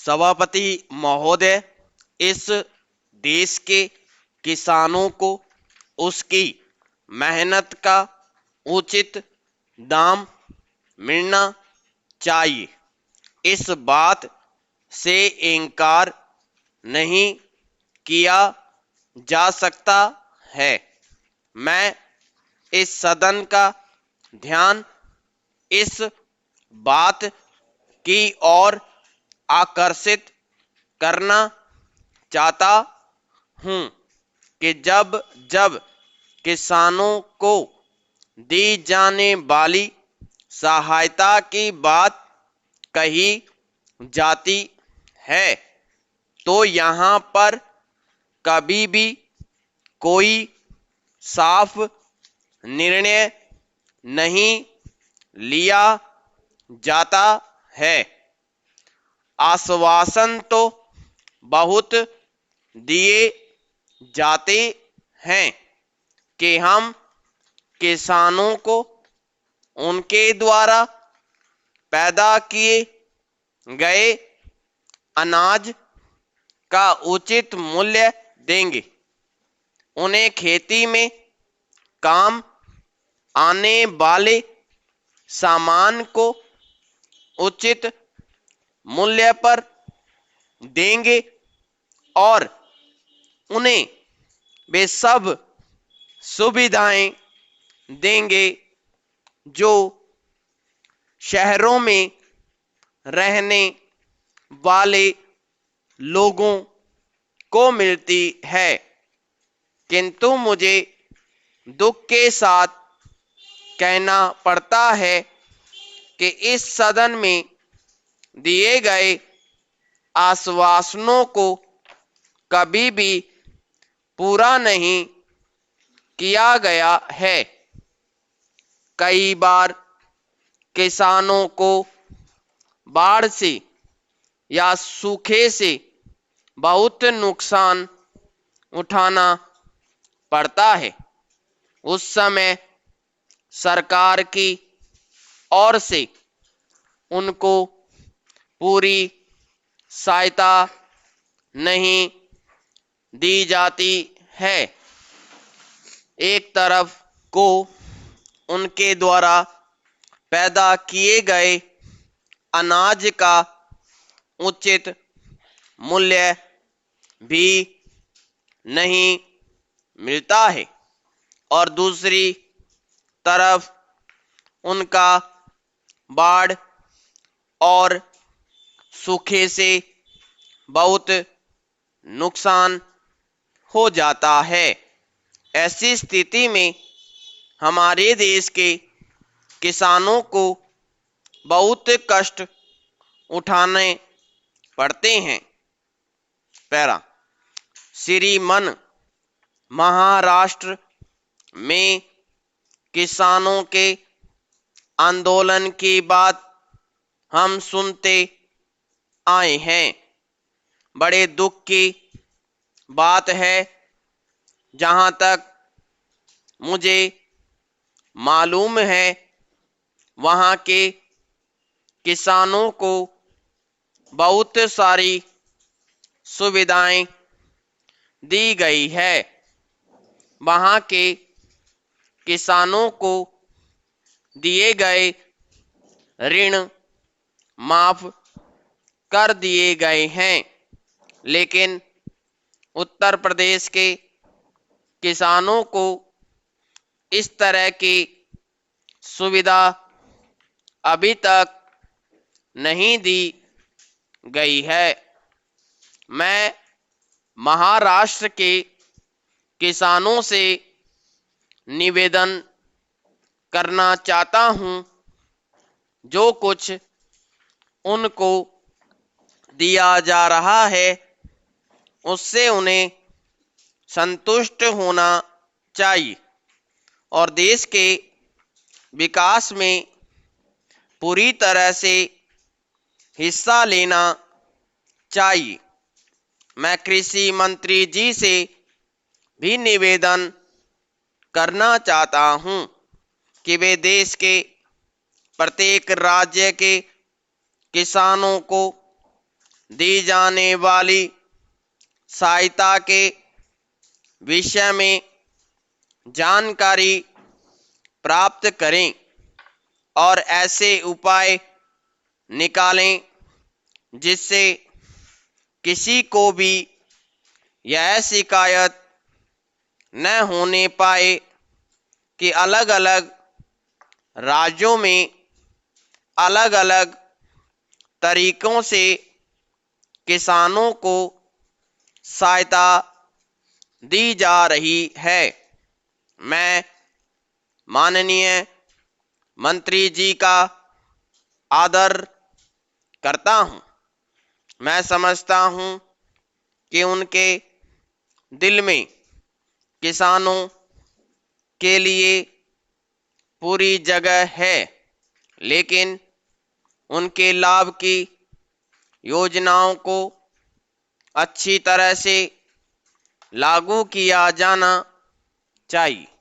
सभापति महोदय, इस देश के किसानों को उसकी मेहनत का उचित दाम मिलना चाहिए। इस बात से इनकार नहीं किया जा सकता है। मैं इस सदन का ध्यान इस बात की ओर आकर्षित करना चाहता हूं कि जब जब किसानों को दी जाने वाली सहायता की बात कही जाती है तो यहाँ पर कभी भी कोई साफ निर्णय नहीं लिया जाता है। आश्वासन तो बहुत दिए जाते हैं कि हम किसानों को उनके द्वारा पैदा किए गए अनाज का उचित मूल्य देंगे, उन्हें खेती में काम आने वाले सामान को उचित मूल्य पर देंगे और उन्हें वे सब सुविधाएं देंगे जो शहरों में रहने वाले लोगों को मिलती है। किंतु मुझे दुख के साथ कहना पड़ता है कि इस सदन में दिए गए आश्वासनों को कभी भी पूरा नहीं किया गया है। कई बार किसानों को बाढ़ से या सूखे से बहुत नुकसान उठाना पड़ता है। उस समय सरकार की ओर से उनको पूरी सहायता नहीं दी जाती है। एक तरफ को उनके द्वारा पैदा किए गए अनाज का उचित मूल्य भी नहीं मिलता है और दूसरी तरफ उनका बाढ़ और सूखे से बहुत नुकसान हो जाता है। ऐसी स्थिति में हमारे देश के किसानों को बहुत कष्ट उठाने पड़ते हैं। पैरा श्रीमन महाराष्ट्र में किसानों के आंदोलन की बात हम सुनते आए हैं। बड़े दुख की बात है, जहां तक मुझे मालूम है वहां के किसानों को बहुत सारी सुविधाएं दी गई है। वहां के किसानों को दिए गए ऋण माफ कर दिए गए हैं, लेकिन उत्तर प्रदेश के किसानों को इस तरह की सुविधा अभी तक नहीं दी गई है। मैं महाराष्ट्र के किसानों से निवेदन करना चाहता हूं, जो कुछ उनको दिया जा रहा है उससे उन्हें संतुष्ट होना चाहिए और देश के विकास में पूरी तरह से हिस्सा लेना चाहिए। मैं कृषि मंत्री जी से भी निवेदन करना चाहता हूं कि वे देश के प्रत्येक राज्य के किसानों को दी जाने वाली सहायता के विषय में जानकारी प्राप्त करें और ऐसे उपाय निकालें जिससे किसी को भी यह शिकायत न होने पाए कि अलग अलग राज्यों में अलग अलग तरीकों से किसानों को सहायता दी जा रही है। मैं माननीय मंत्री जी का आदर करता हूं। मैं समझता हूं कि उनके दिल में किसानों के लिए पूरी जगह है, लेकिन उनके लाभ की योजनाओं को अच्छी तरह से लागू किया जाना चाहिए।